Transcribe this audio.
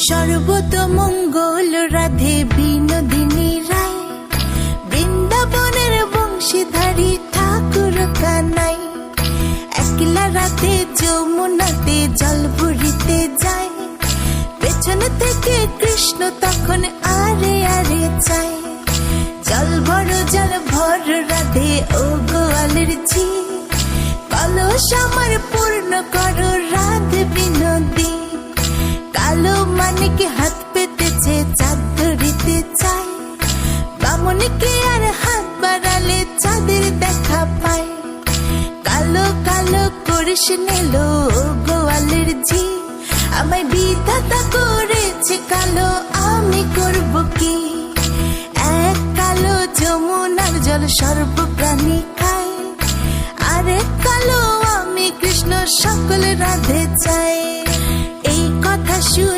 সর্বতমঙ্গল রাধে বিনোদিনী রায়, বৃন্দাবনের বংশীধারী ঠাকুর কানাই। একলা রাতে যমুনাতে জল ভরিতে যায়, পেছন থেকে কৃষ্ণ তখন আরে আরে চায়। জল ভর রাধে ও গোয়ালের ঝি, কলস আমার পূর্ণ করো রাধে বিনোদী। কালো মানিক হাত পেতেছে চাঁদ ধরিতে চায়, বামনকে আর হাত বাড়ালে চাঁদের দেখা পায়। কালো কালো করিস নিল গোয়ালের ঝি, আমায় বিধাতা করেছে কালো, আমি করব কি? এক কালো যমুনার জল সর্বপ্রাণী খায়, আরেক কালো আমি কৃষ্ণ সকল রাধে চাই। এই কথা শুনি